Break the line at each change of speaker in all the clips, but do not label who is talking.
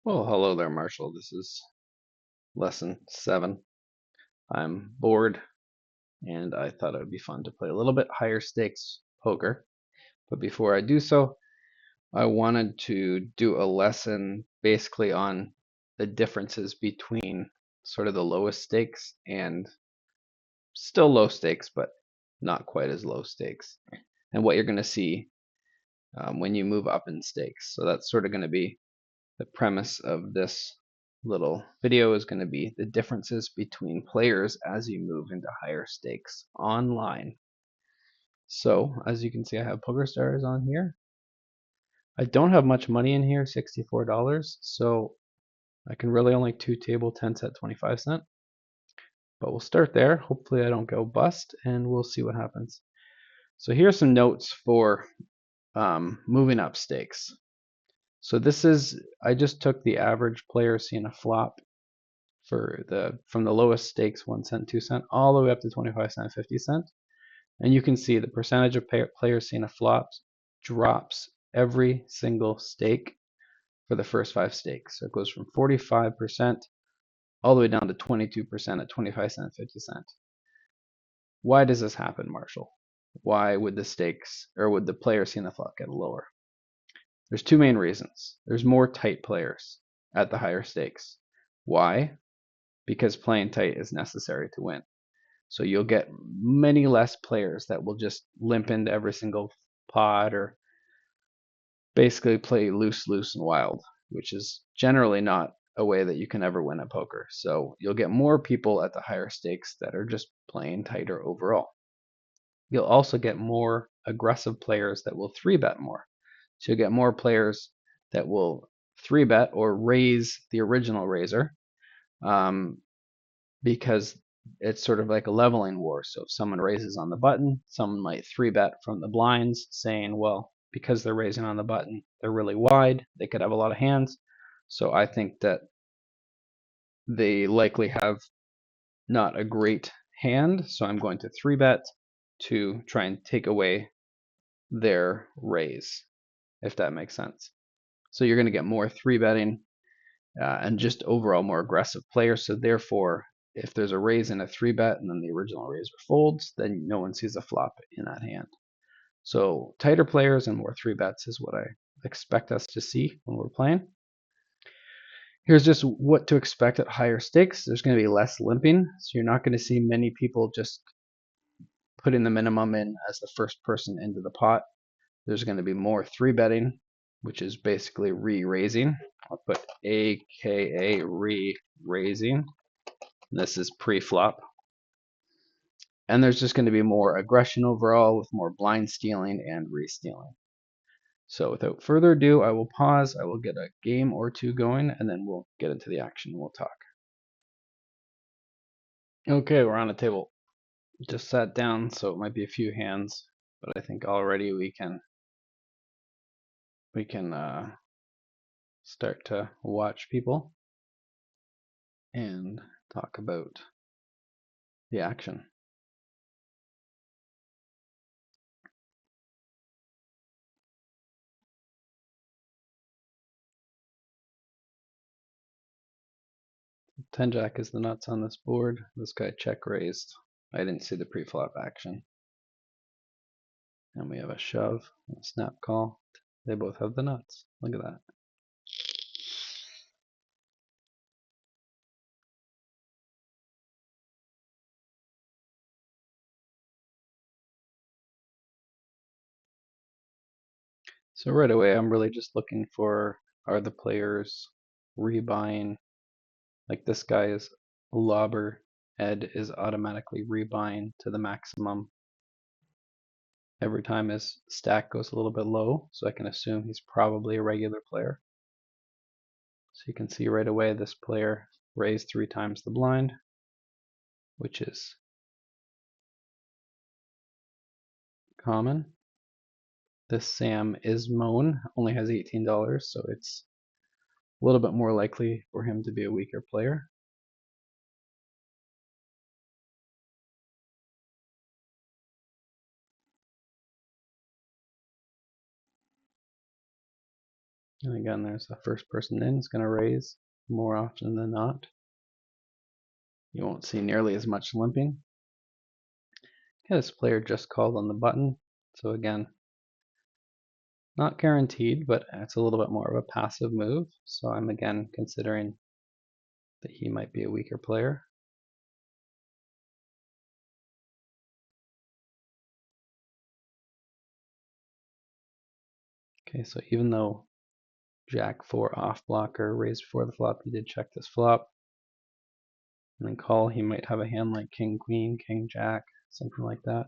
Well, hello there, Marshall. This is lesson 7. I'm bored and I thought it would be fun to play a little bit higher stakes poker. But before I do so, I wanted to do a lesson basically on the differences between sort of the lowest stakes and still low stakes, but not quite as low stakes, and what you're going to see when you move up in stakes. So that's sort of going to be the premise of this little video is going to be the differences between players as you move into higher stakes online. So as you can see, I have Poker Stars on here. I don't have much money in here, $64, so I can really only two table 10 set 25 cent. But we'll start there. Hopefully I don't go bust, and we'll see what happens. So here's some notes for moving up stakes. So this is, I just took the average player seeing a flop for from the lowest stakes 1 cent, 2 cent, all the way up to 25 cent, 50 cent. And you can see the percentage of players seeing a flop drops every single stake for the first 5 stakes. So it goes from 45% all the way down to 22% at 25 cent, 50 cent. Why does this happen, Marshall? Why would the stakes or would the players seeing the flop get lower? There's two main reasons. There's more tight players at the higher stakes. Why? Because playing tight is necessary to win. So you'll get many less players that will just limp into every single pot or basically play loose, and wild, which is generally not a way that you can ever win at poker. So you'll get more people at the higher stakes that are just playing tighter overall. You'll also get more aggressive players that will 3-bet more. So you'll get more players that will 3-bet or raise the original raiser, because it's sort of like a leveling war. So if someone raises on the button, someone might 3-bet from the blinds saying, well, because they're raising on the button, they're really wide, they could have a lot of hands. So I think that they likely have not a great hand, so I'm going to 3-bet to try and take away their raise, if that makes sense. So you're going to get more 3-betting and just overall more aggressive players. So therefore, if there's a raise and a 3-bet and then the original raiser folds, then no one sees a flop in that hand. So tighter players and more 3-bets is what I expect us to see when we're playing. Here's just what to expect at higher stakes. There's going to be less limping, so you're not going to see many people just putting the minimum in as the first person into the pot. There's going to be more 3-betting, which is basically re-raising. I'll put AKA re-raising. This is pre-flop. And there's just going to be more aggression overall with more blind stealing and re-stealing. So without further ado, I will pause. I will get a game or two going, and then we'll get into the action and we'll talk. Okay, we're on the table. Just sat down, so it might be a few hands, but I think already we can start to watch people and talk about the action. Ten jack is the nuts on this board. This guy check raised. I didn't see the pre-flop action. And we have a shove, a snap call. They both have the nuts. Look at that. So right away, I'm really just looking for, are the players rebuying? Like this guy is a lobber. Ed is automatically rebuying to the maximum every time his stack goes a little bit low. So I can assume he's probably a regular player. So you can see right away this player raised 3 times the blind, which is common. This Sam Ismone only has $18, so it's a little bit more likely for him to be a weaker player. And again, there's the first person in is going to raise more often than not. You won't see nearly as much limping. Okay, this player just called on the button. So again, not guaranteed, but it's a little bit more of a passive move. So I'm again considering that he might be a weaker player. Okay, so even though Jack 4 off blocker raised before the flop, he did check this flop. And then call, he might have a hand like King Queen, King Jack, something like that.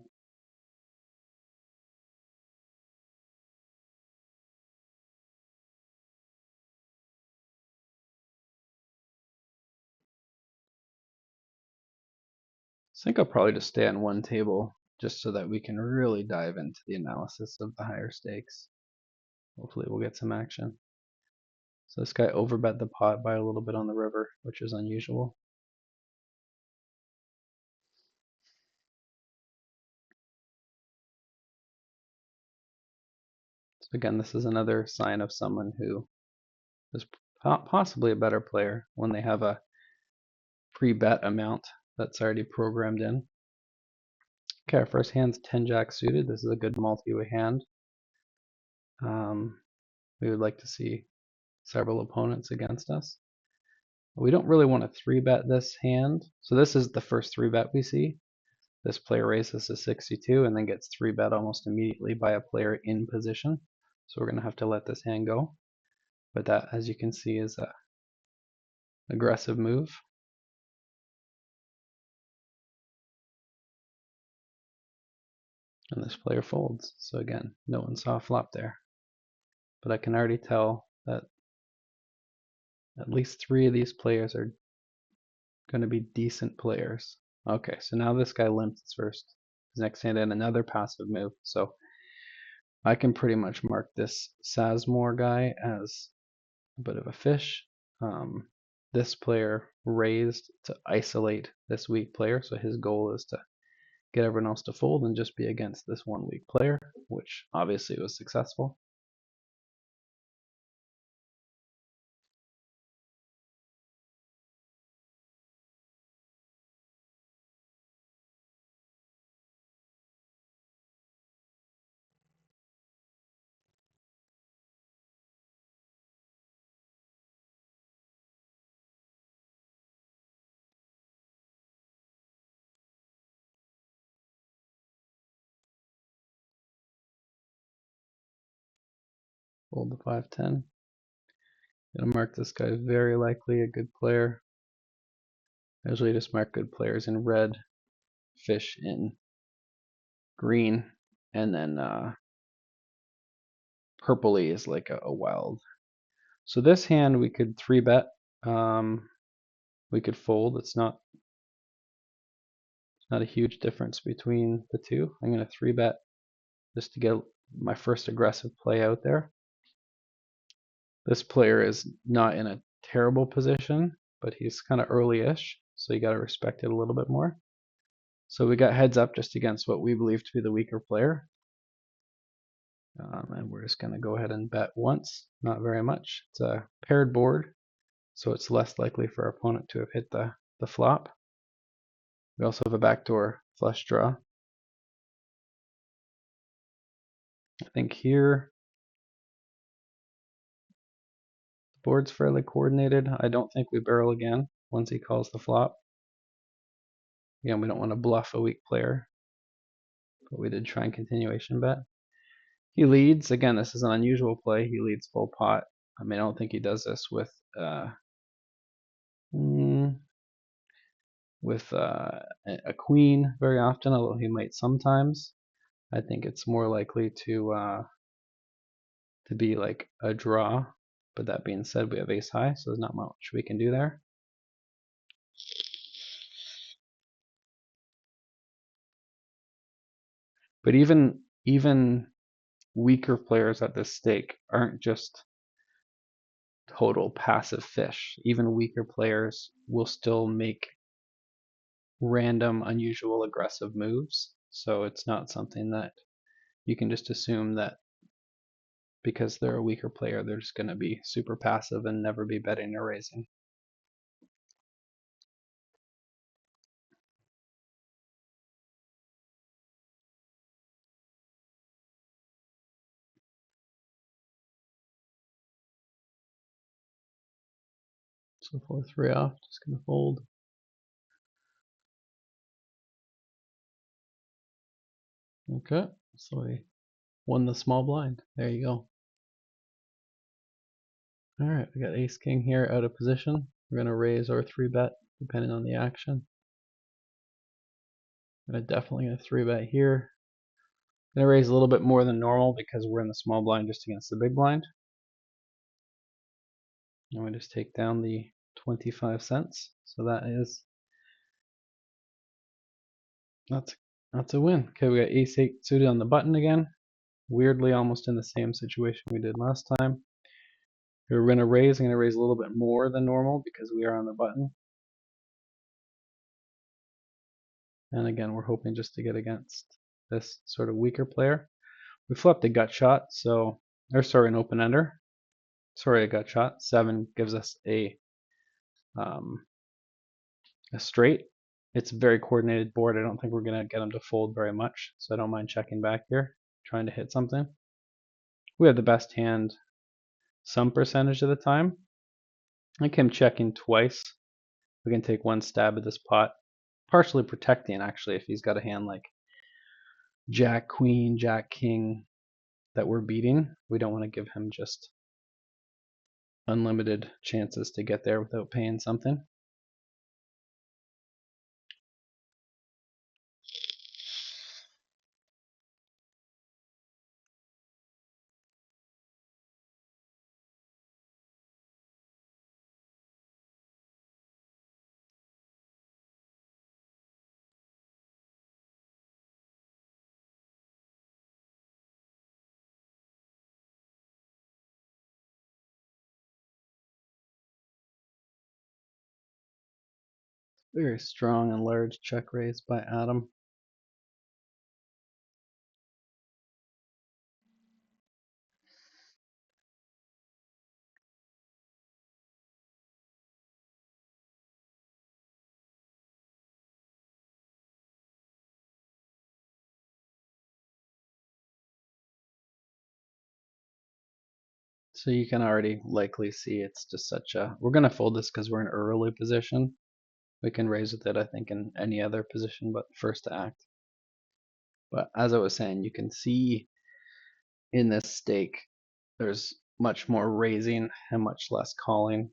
I think I'll probably just stay on one table just so that we can really dive into the analysis of the higher stakes. Hopefully we'll get some action. So this guy overbet the pot by a little bit on the river, which is unusual. So again, this is another sign of someone who is possibly a better player when they have a pre-bet amount that's already programmed in. Okay, our first hand's 10 Jack suited. This is a good multi-way hand. We would like to see several opponents against us. We don't really want to 3-bet this hand. So this is the first 3-bet we see. This player raises to 62 and then gets 3-bet almost immediately by a player in position. So we're going to have to let this hand go. But that, as you can see, is an aggressive move. And this player folds. So again, no one saw a flop there. But I can already tell that at least 3 of these players are going to be decent players. Okay, so now this guy limps his first. His next hand in another passive move. So I can pretty much mark this Sazmore guy as a bit of a fish. This player raised to isolate this weak player, so his goal is to get everyone else to fold and just be against this one weak player, which obviously was successful. Fold the 5-10. Gonna mark this guy very likely a good player. I usually just mark good players in red, fish in green, and then purpley is like a wild. So this hand we could 3-bet. We could fold. It's not a huge difference between the two. I'm going to 3-bet just to get my first aggressive play out there. This player is not in a terrible position, but he's kind of early-ish, so you got to respect it a little bit more. So we got heads up just against what we believe to be the weaker player. And we're just going to go ahead and bet once, not very much. It's a paired board, so it's less likely for our opponent to have hit the flop. We also have a backdoor flush draw. I think here the board's fairly coordinated. I don't think we barrel again once he calls the flop. Again, we don't want to bluff a weak player, but we did try and continuation bet. He leads. Again, this is an unusual play. He leads full pot. I mean, I don't think he does this with a queen very often, although he might sometimes. I think it's more likely to be like a draw. But that being said, we have ace high, so there's not much we can do there. But even weaker players at this stake aren't just total passive fish. Even weaker players will still make random, unusual, aggressive moves. So it's not something that you can just assume that because they're a weaker player, they're just going to be super passive and never be betting or raising. So 4-3 off, just going to fold. Okay, so we won the small blind. There you go. All right, we got ace king here out of position. We're going to raise or 3-bet depending on the action. I'm definitely going to 3-bet here. I'm going to raise a little bit more than normal because we're in the small blind just against the big blind. And we just take down the 25 cents. So that's a win. Okay, we got ace 8 suited on the button again. Weirdly, almost in the same situation we did last time. We're going to raise. I'm going to raise a little bit more than normal because we are on the button. And again, we're hoping just to get against this sort of weaker player. We flipped a gut shot, an open ender. Sorry, a gut shot. 7 gives us a straight. It's a very coordinated board. I don't think we're going to get him to fold very much, so I don't mind checking back here, trying to hit something. We have the best hand some percentage of the time. I like him checking twice. We can take one stab at this pot, partially protecting actually if he's got a hand like Jack Queen, Jack King that we're beating. We don't want to give him just unlimited chances to get there without paying something. Very strong and large check raise by Adam. So you can already likely see it's just such a... We're going to fold this because we're in early position. We can raise with it, I think, in any other position but first to act. But as I was saying, you can see in this stake, there's much more raising and much less calling,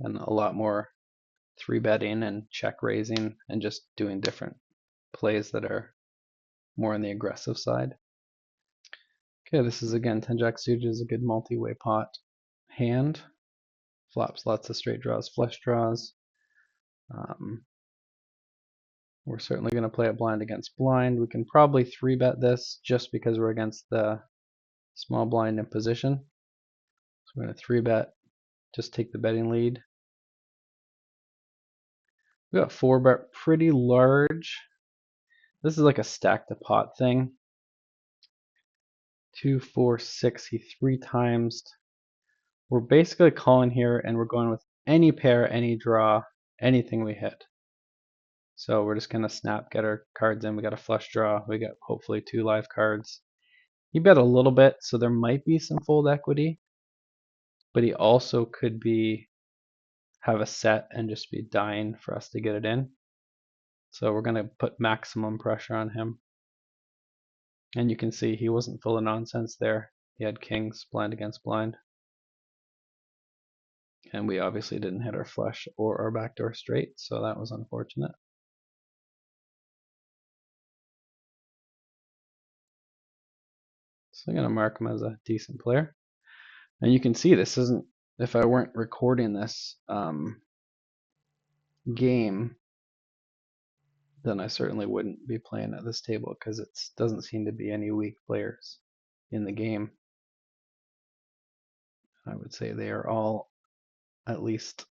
and a lot more 3-betting and check raising and just doing different plays that are more on the aggressive side. Okay, this is again 10 jack suited is a good multi-way pot hand. Flops lots of straight draws, flush draws. We're certainly going to play it blind against blind. We can probably 3-bet this just because we're against the small blind in position. So we're going to 3-bet, just take the betting lead. We got 4-bet pretty large. This is like a stack to pot thing. 2, 4, 6. He 3 times. We're basically calling here and we're going with any pair, any draw, anything we hit. So we're just going to snap, get our cards in. We got a flush draw. We got hopefully 2 live cards. He bet a little bit, so there might be some fold equity. But he also could have a set and just be dying for us to get it in. So we're going to put maximum pressure on him. And you can see he wasn't full of nonsense there. He had kings blind against blind. And we obviously didn't hit our flush or our backdoor straight, so that was unfortunate. So I'm going to mark him as a decent player. And you can see this isn't, if I weren't recording this game, then I certainly wouldn't be playing at this table because it doesn't seem to be any weak players in the game. I would say they are all at least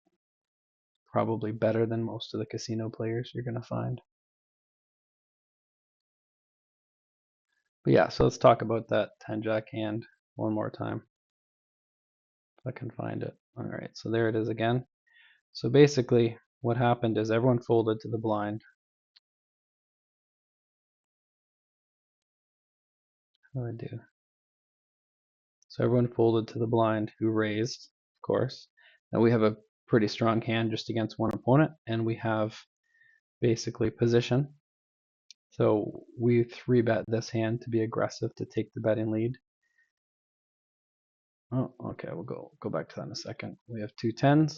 probably better than most of the casino players you're going to find. But yeah, so let's talk about that 10 jack hand. one more time if I can find it. All right, so there it is again. So basically what happened is everyone folded to the blind. How do I do? So everyone folded to the blind who raised, of course. Now we have a pretty strong hand just against one opponent, and we have basically position. So we 3-bet this hand to be aggressive to take the betting lead. Oh, okay, we'll go back to that in a second. We have 2 10s,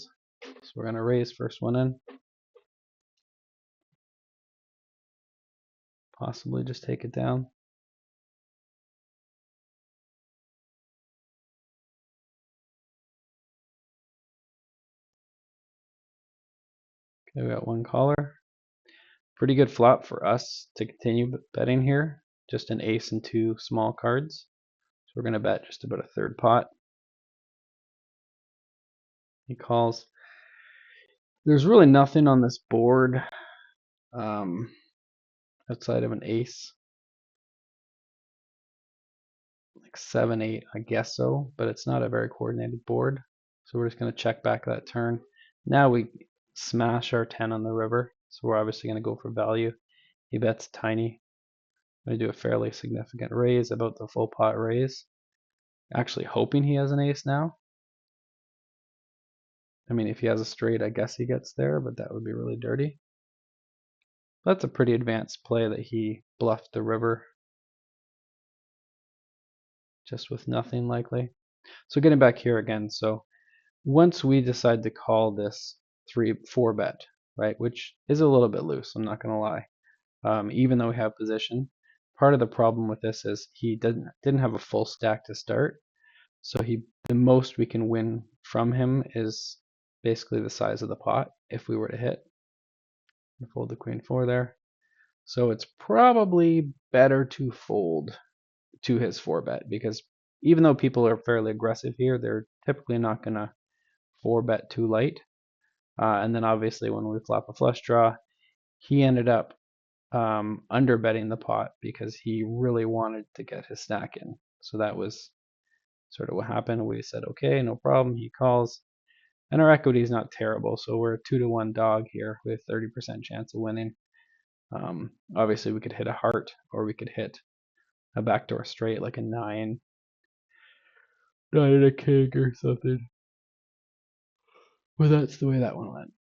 so we're going to raise first one in. Possibly just take it down. Okay, we got one caller. Pretty good flop for us to continue betting here. Just an ace and 2 small cards. So we're going to bet just about a third pot. He calls. There's really nothing on this board outside of an ace. Like 7, 8, I guess so, but it's not a very coordinated board. So we're just going to check back that turn. Now we smash our 10 on the river. So we're obviously going to go for value. He bets tiny. I'm going to do a fairly significant raise, about the full pot raise. Actually hoping he has an ace now. I mean, if he has a straight, I guess he gets there, but that would be really dirty. That's a pretty advanced play that he bluffed the river just with nothing likely. So getting back here again, so once we decide to call this 3-4 bet, right, which is a little bit loose, I'm not going to lie, even though we have position, part of the problem with this is he didn't have a full stack to start, so the most we can win from him is basically the size of the pot if we were to hit. Fold the queen 4 there. So it's probably better to fold to his 4-bet, because even though people are fairly aggressive here, they're typically not going to 4-bet too light. And then obviously when we flop a flush draw, he ended up under betting the pot because he really wanted to get his stack in. So that was sort of what happened. We said, okay, no problem. He calls. And our equity is not terrible, so we're a 2-to-1 dog here with 30% chance of winning. Obviously, we could hit a heart, or we could hit a backdoor straight like a 9 and a king or something. But that's the way that one went.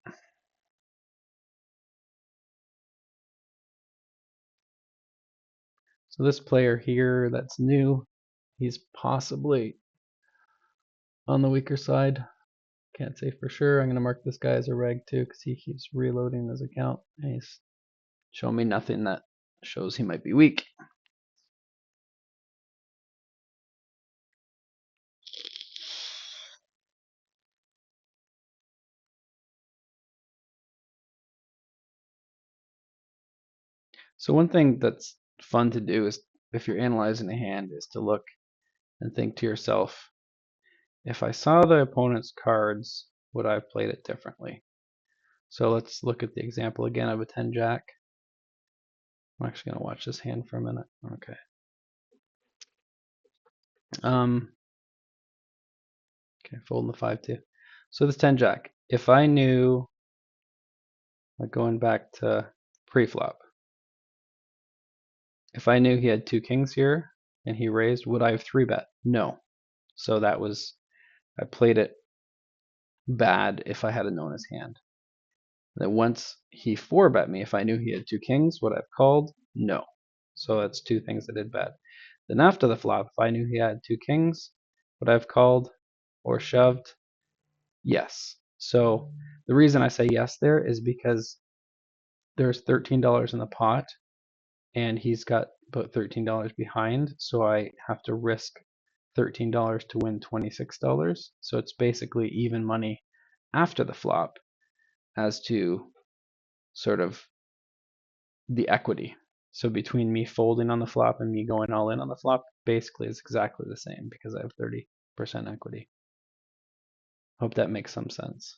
So this player here that's new, he's possibly on the weaker side. Can't say for sure. I'm going to mark this guy as a reg too because he keeps reloading his account. And he's showing me nothing that shows he might be weak. So one thing that's fun to do is, if you're analyzing a hand, is to look and think to yourself, if I saw the opponent's cards, would I have played it differently? So let's look at the example again of a 10 jack. I'm actually going to watch this hand for a minute. Okay. Okay, folding the 5-2. So this 10 jack, if I knew, like going back to pre-flop, if I knew he had 2 kings here and he raised, would I have 3-bet? No. So that was, I played it bad if I had known his hand. Then once he 4-bet me, if I knew he had 2 kings, would I have called? No. So that's 2 things I did bad. Then after the flop, if I knew he had 2 kings, would I have called or shoved? Yes. So the reason I say yes there is because there's $13 in the pot and he's got about $13 behind, so I have to risk $13 to win $26. So it's basically even money after the flop as to sort of the equity. So between me folding on the flop and me going all in on the flop, basically is exactly the same because I have 30% equity. Hope that makes some sense.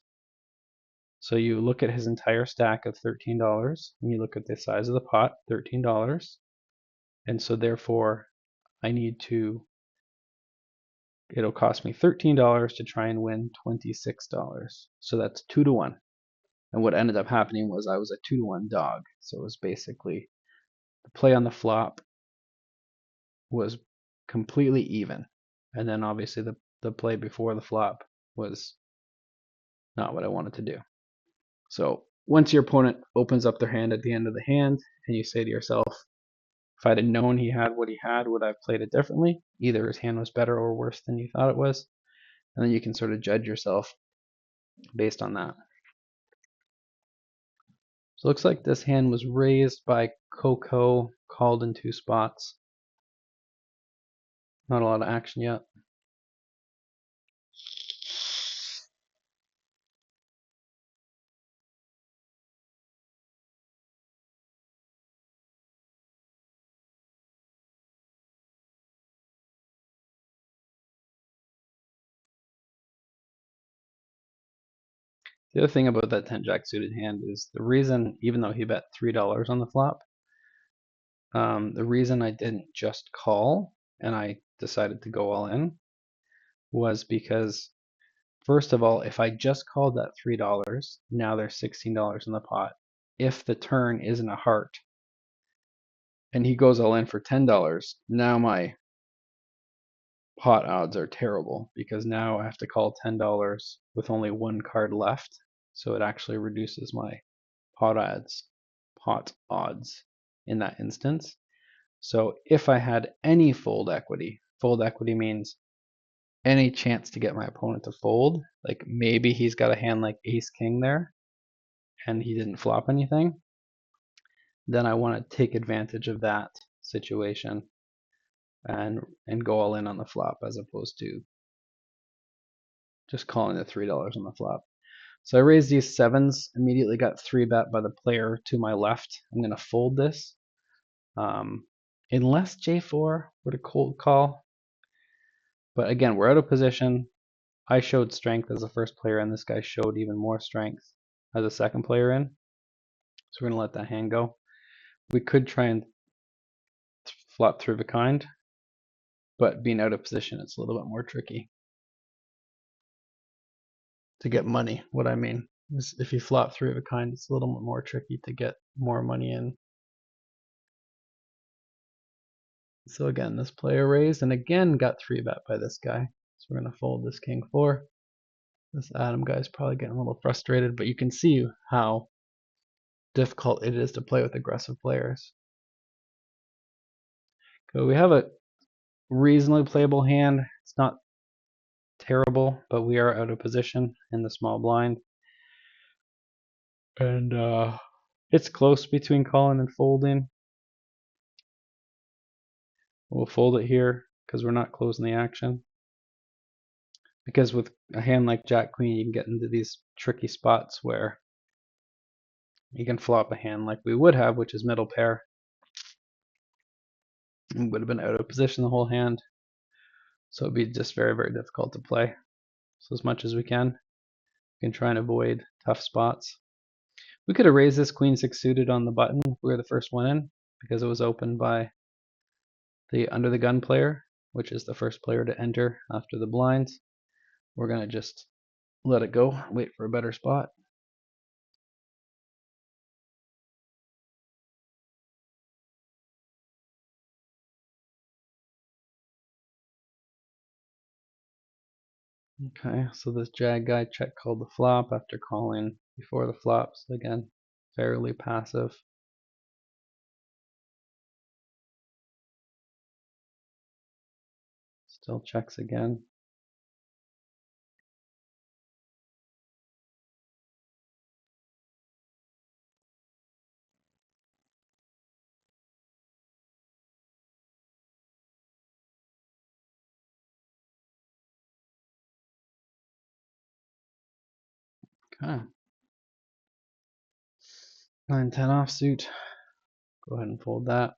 So you look at his entire stack of $13 and you look at the size of the pot, $13. And so therefore I need to it'll cost me $13 to try and win $26. So that's 2 to 1. And what ended up happening was I was a 2 to 1 dog. So it was basically the play on the flop was completely even. And then obviously the play before the flop was not what I wanted to do. So once your opponent opens up their hand at the end of the hand and you say to yourself, if I'd have known he had what he had, would I have played it differently? Either his hand was better or worse than you thought it was. And then you can sort of judge yourself based on that. So it looks like this hand was raised by Coco, called in 2 spots. Not a lot of action yet. The other thing about that 10-jack suited hand is the reason, even though he bet $3 on the flop, the reason I didn't just call and I decided to go all in was because, first of all, if I just called that $3, now there's $16 in the pot. If the turn isn't a heart and he goes all in for $10, now my pot odds are terrible because now I have to call $10 with only 1 card left. So it actually reduces my pot odds in that instance. So if I had any fold equity means any chance to get my opponent to fold, like maybe he's got a hand like ace king there and he didn't flop anything, then I want to take advantage of that situation and go all in on the flop as opposed to just calling the $3 on the flop. So I raised these sevens, immediately got 3-bet by the player to my left. I'm going to fold this. Unless J4 were to cold call. But again, we're out of position. I showed strength as the first player, and this guy showed even more strength as a second player in. So we're going to let that hand go. We could try and flop through the kind, but being out of position, it's a little bit more tricky to get money. What I mean is if you flop through the kind, it's a little bit more tricky to get more money in. So again, this player raised and again got 3-bet by this guy. So we're going to fold this king 4. This Adam guy's probably getting a little frustrated, but you can see how difficult it is to play with aggressive players. So we have a reasonably playable hand. It's not terrible, but we are out of position in the small blind. And it's close between calling and folding. We'll fold it here because we're not closing the action. Because with a hand like Jack Queen, you can get into these tricky spots where you can flop a hand like we would have, which is middle pair. We would have been out of position the whole hand. So it'd be just very, very difficult to play. So as much as we can try and avoid tough spots. We could have raised this queen 6 suited on the button if we were the first one in, because it was opened by the under the gun player, which is the first player to enter after the blinds. We're going to just let it go, wait for a better spot. Okay, so this Jag guy check called the flop after calling before the flop. So again, fairly passive. Still checks again. Okay. 9-10 offsuit. Go ahead and fold that.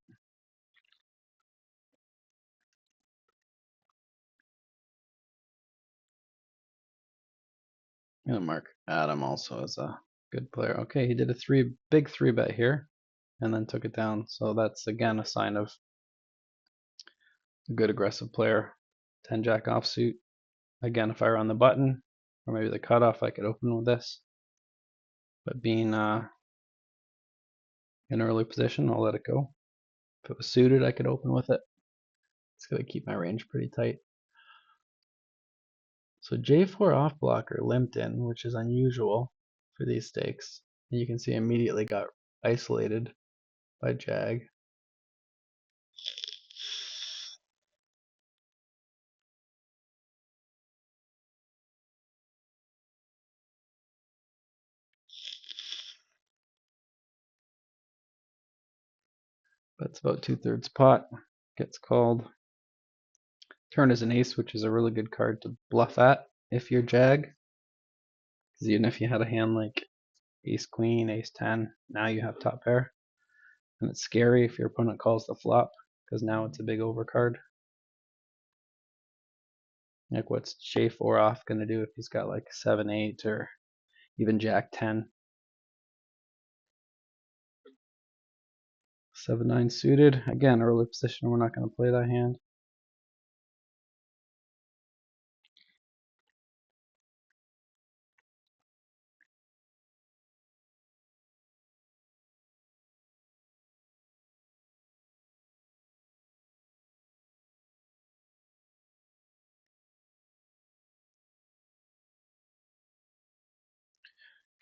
I'm gonna mark Adam also as a good player. Okay, he did a big 3-bet here and then took it down. So that's again a sign of a good aggressive player. 10-jack offsuit. Again, if I were on the button, or maybe the cutoff, I could open with this. But being in early position, I'll let it go. If it was suited, I could open with it. It's going to keep my range pretty tight. So J4 off blocker limped in, which is unusual for these stakes. And you can see immediately got isolated by Jag. That's about 2/3 pot. Gets called. Turn is an ace, which is a really good card to bluff at if you're Jag. Because even if you had a hand like ace queen, ace 10, now you have top pair. And it's scary if your opponent calls the flop, because now it's a big overcard. Like, what's J4 off going to do if he's got like 7-8 or even Jack 10? 7-9 suited. Again, early position, we're not going to play that hand.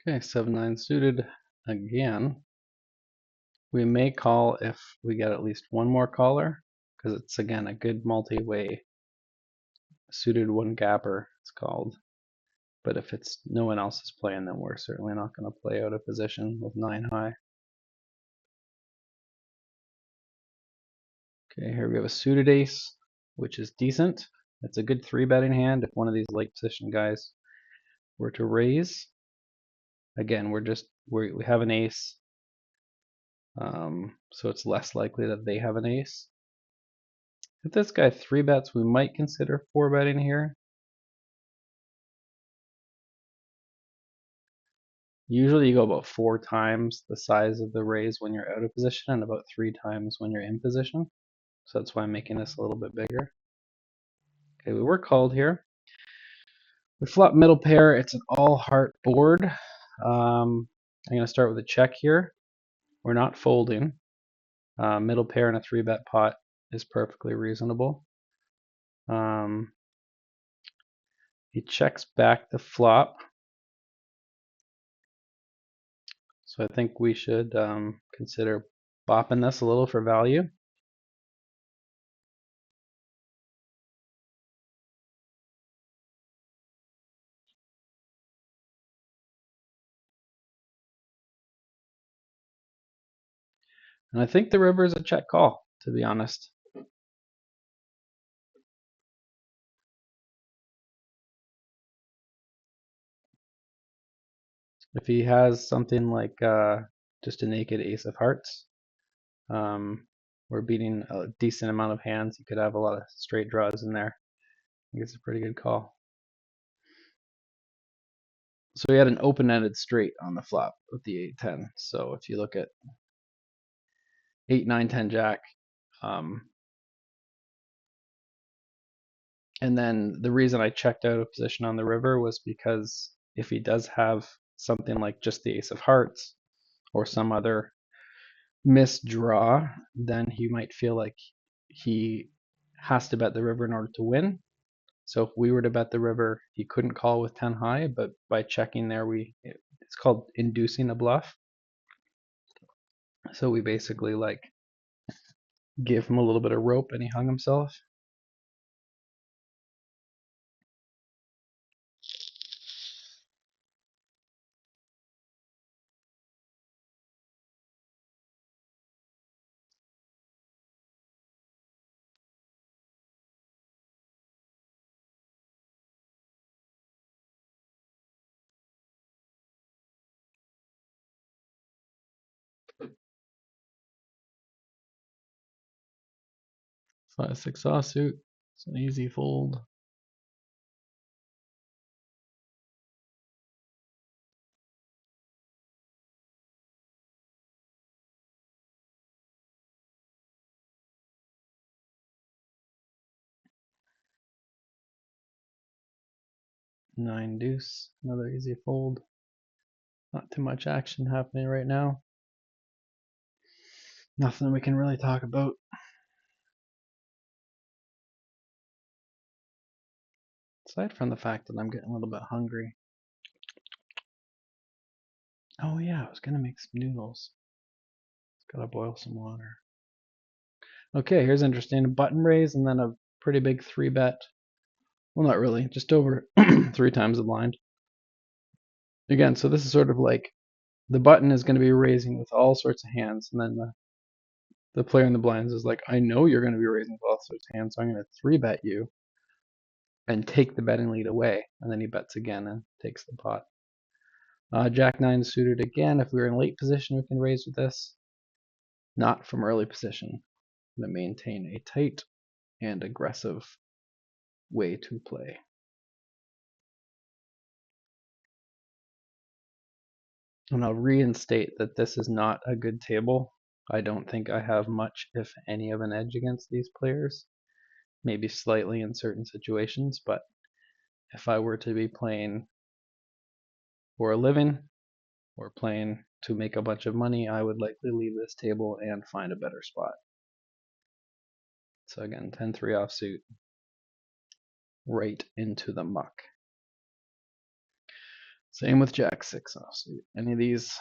Okay, 7-9 suited again. We may call if we get at least one more caller, because it's again a good multi-way suited one gapper, it's called. But if it's no one else is playing, then we're certainly not going to play out of position with 9 high. Okay, here we have a suited ace, which is decent. It's a good 3-betting hand if one of these late position guys were to raise. Again, we have an ace, so it's less likely that they have an ace. If this guy 3-bets, we might consider 4-betting here. Usually you go about 4 times the size of the raise when you're out of position and about 3 times when you're in position. So that's why I'm making this a little bit bigger. Okay, we were called here. We flop middle pair. It's an all heart board. I'm going to start with a check here. We're not folding. Middle pair in a 3-bet pot is perfectly reasonable. He checks back the flop. So I think we should consider bopping this a little for value. And I think the river is a check call, to be honest. If he has something like just a naked ace of hearts, we're beating a decent amount of hands. He could have a lot of straight draws in there. I think it's a pretty good call. So he had an open-ended straight on the flop with the 8-10. So if you look at 8, 9, 10 jack, and then the reason I checked out of position on the river was because if he does have something like just the ace of hearts or some other misdraw, then he might feel like he has to bet the river in order to win. So if we were to bet the river, he couldn't call with 10 high, but by checking there, it's called inducing a bluff. So we basically like give him a little bit of rope and he hung himself. Five, six offsuit. It's an easy fold. 9 deuce, another easy fold. Not too much action happening right now. Nothing we can really talk about. Aside from the fact that I'm getting a little bit hungry. Oh yeah, I was gonna make some noodles. Gotta boil some water. Okay, here's interesting. A button raise and then a pretty big 3-bet. Well, not really, just over 3 times the blind. Again, so this is sort of like the button is going to be raising with all sorts of hands, and then the player in the blinds is like, I know you're going to be raising with all sorts of hands, so I'm going to 3-bet you and take the betting lead away. And then he bets again and takes the pot. Jack 9 suited again. If we were in late position, we can raise with this. Not from early position. I'm going to maintain a tight and aggressive way to play. And I'll reinstate that this is not a good table. I don't think I have much, if any, of an edge against these players. Maybe slightly in certain situations, but if I were to be playing for a living or playing to make a bunch of money, I would likely leave this table and find a better spot. So again, 10-3 offsuit, right into the muck. Same with Jack 6 offsuit. Any of these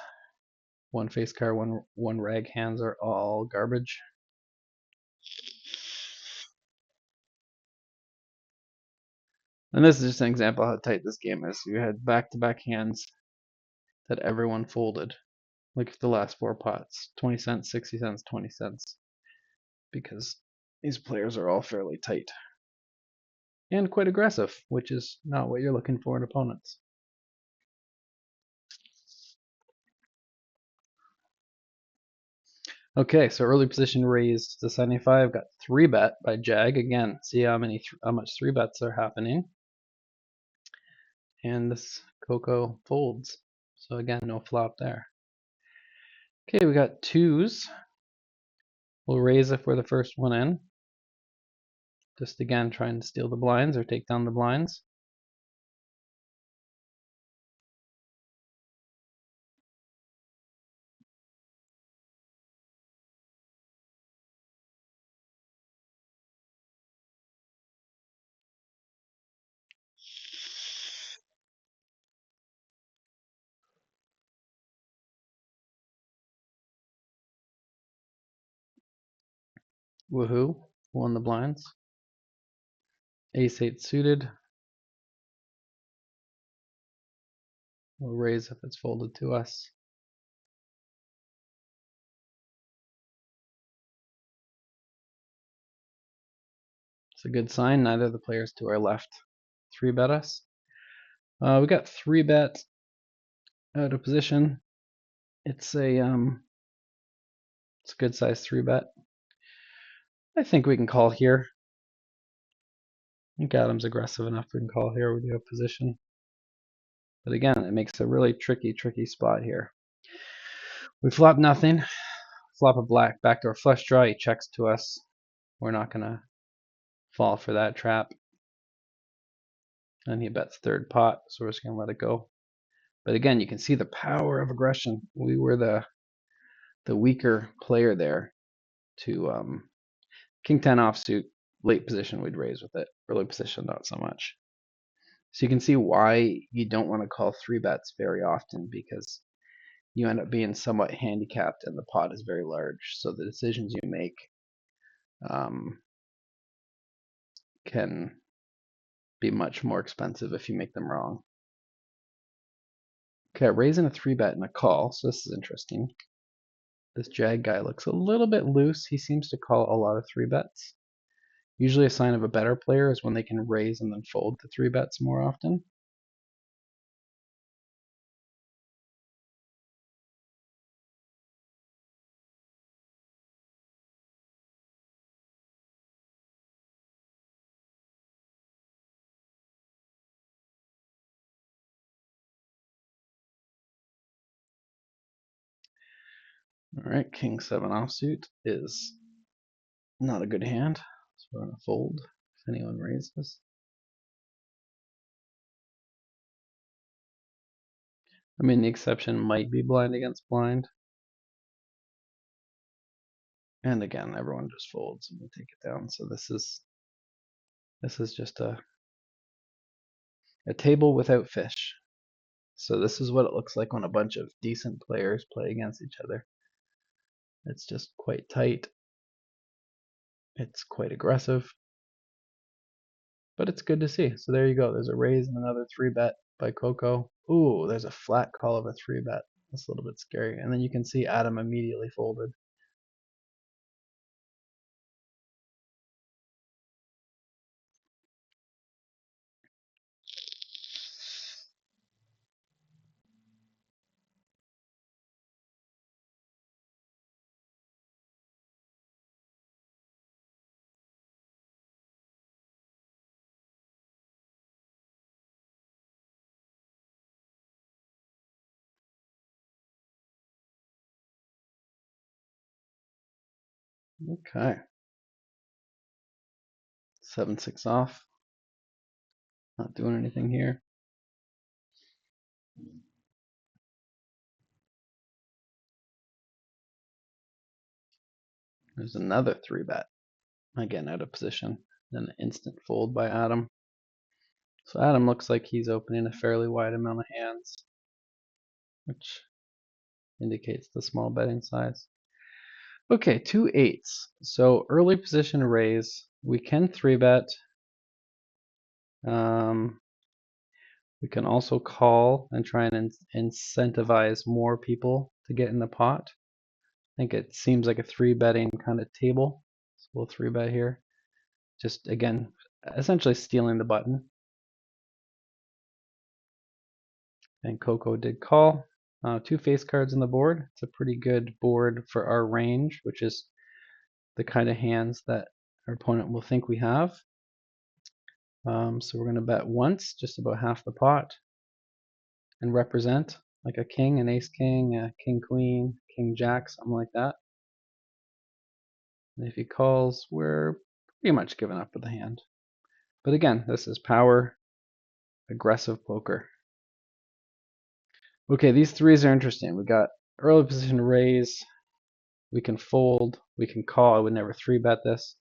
one face card, one rag hands are all garbage. And this is just an example of how tight this game is. You had back-to-back hands that everyone folded. Look at the last 4 pots. 20 cents, 60 cents, 20 cents. Because these players are all fairly tight. And quite aggressive, which is not what you're looking for in opponents. Okay, so early position raised to 75. Got 3-bet by Jag. Again, see how much 3-bets are happening. And this Coco folds. So again, no flop there. Okay, we got 2s. We'll raise if we're the first one in. Just again, trying to steal the blinds or take down the blinds. Woohoo, won the blinds. Ace-8 suited. We'll raise if it's folded to us. It's a good sign. Neither of the players to our left 3-bet us. We got 3-bet out of position. It's a good size 3-bet. I think we can call here. I think Adam's aggressive enough. We can call here. We do have position. But again, it makes a really tricky spot here. We flop nothing. Flop a black backdoor flush draw. He checks to us. We're not gonna fall for that trap. And he bets third pot, so we're just gonna let it go. But again, you can see the power of aggression. We were the weaker player there. To King 10 offsuit, late position we'd raise with it. Early position, not so much. So you can see why you don't want to call 3-bets very often, because you end up being somewhat handicapped and the pot is very large. So the decisions you make can be much more expensive if you make them wrong. Okay, raising a 3-bet and a call. So this is interesting. This Jag guy looks a little bit loose. He seems to call a lot of 3-bets. Usually a sign of a better player is when they can raise and then fold to 3-bets more often. All right, King 7 offsuit is not a good hand, so we're going to fold if anyone raises. I mean, the exception might be blind against blind. And again, everyone just folds and we take it down. So this is just a table without fish. So this is what it looks like when a bunch of decent players play against each other. It's just quite tight. It's quite aggressive. But it's good to see. So there you go. There's a raise and another 3-bet by Coco. Ooh, there's a flat call of a 3-bet. That's a little bit scary. And then you can see Adam immediately folded. Okay. 7-6 off. Not doing anything here. There's another 3-bet. Again, out of position. Then an instant fold by Adam. So Adam looks like he's opening a fairly wide amount of hands, which indicates the small betting size. Okay, 2 8s. So early position raise. We can 3-bet. We can also call and try and incentivize more people to get in the pot. I think it seems like a 3-betting kind of table. So we'll 3-bet here. Just again, essentially stealing the button. And Coco did call. 2 face cards on the board. It's a pretty good board for our range, which is the kind of hands that our opponent will think we have. So we're going to bet once, just about half the pot, and represent like a king, an ace king, a king queen, king jack, something like that. And if he calls, we're pretty much giving up with the hand. But again, this is power, aggressive poker. Okay, these threes are interesting. We got early position raise. We can fold. We can call. I would never 3-bet this.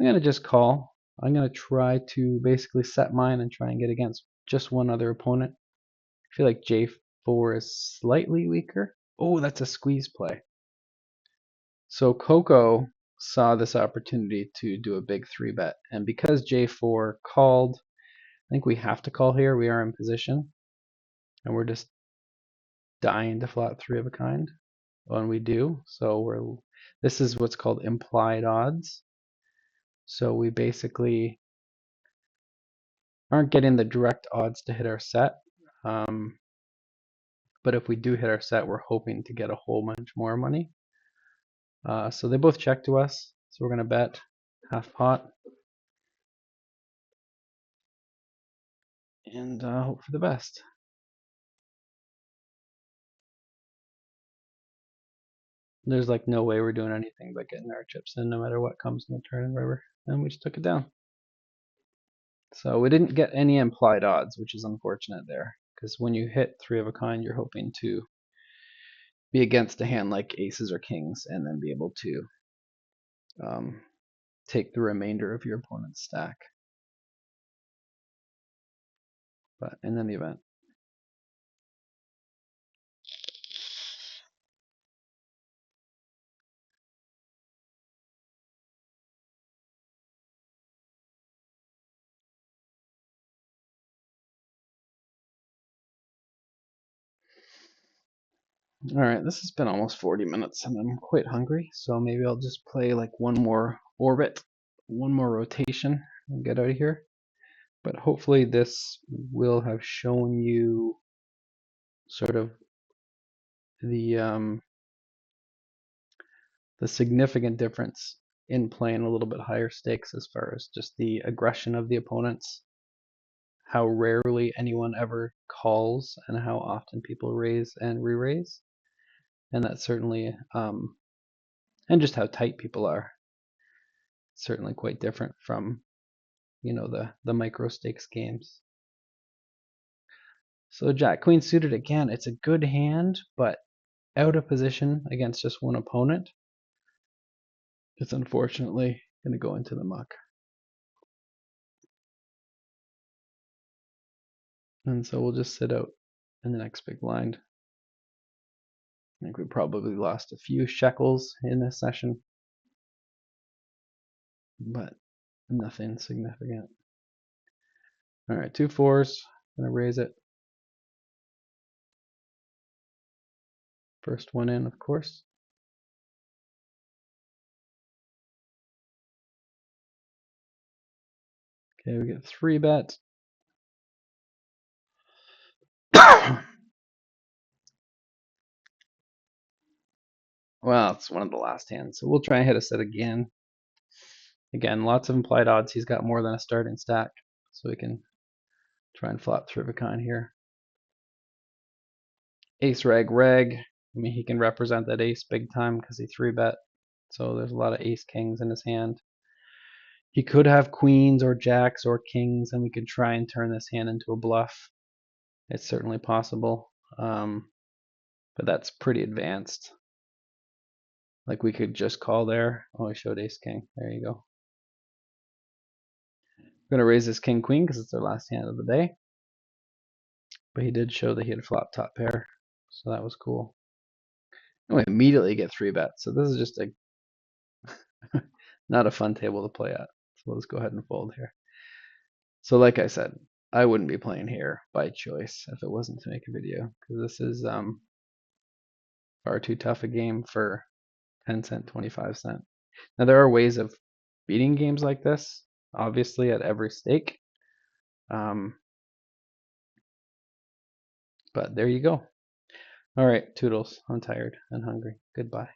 I'm going to just call. I'm going to try to basically set mine and try and get against just one other opponent. I feel like J4 is slightly weaker. Oh, that's a squeeze play. So Coco saw this opportunity to do a big 3-bet. And because J4 called, I think we have to call here. We are in position. And we're just dying to flop 3 of a kind. And we do. So this is what's called implied odds. So we basically aren't getting the direct odds to hit our set. But if we do hit our set, we're hoping to get a whole bunch more money. So they both check to us. So we're going to bet half pot. And hope for the best. There's like no way we're doing anything but getting our chips in no matter what comes in the turn and river. And we just took it down. So we didn't get any implied odds, which is unfortunate there. Because when you hit 3 of a kind, you're hoping to be against a hand like aces or kings and then be able to take the remainder of your opponent's stack. But in any event. Alright, this has been almost 40 minutes and I'm quite hungry, so maybe I'll just play like one more orbit, one more rotation, and get out of here. But hopefully this will have shown you sort of the significant difference in playing a little bit higher stakes as far as just the aggression of the opponents, how rarely anyone ever calls, and how often people raise and re-raise. And that's certainly, and just how tight people are. Certainly quite different from, the micro stakes games. So Jack Queen suited again. It's a good hand, but out of position against just one opponent. It's unfortunately going to go into the muck. And so we'll just sit out in the next big blind. I think we probably lost a few shekels in this session, but nothing significant. All right, 2 4s. Gonna raise it. First one in, of course. Okay, we get 3 bet. Well, it's one of the last hands, so we'll try and hit a set again. Again, lots of implied odds. He's got more than a starting stack, so we can try and flop Trivicon here. Ace rag rag. I mean, he can represent that ace big time because he 3-bet. So there's a lot of ace kings in his hand. He could have queens or jacks or kings, and we could try and turn this hand into a bluff. It's certainly possible, but that's pretty advanced. Like we could just call there. Oh, I showed ace king. There you go. We're gonna raise this king queen because it's our last hand of the day. But he did show that he had flop top pair, so that was cool. And we immediately get 3-bet. So this is just a not a fun table to play at. So we'll just go ahead and fold here. So like I said, I wouldn't be playing here by choice if it wasn't to make a video, because this is far too tough a game for 10 cent, 25 cent. Now there are ways of beating games like this, obviously at every stake. But there you go. All right, toodles. I'm tired and hungry. Goodbye.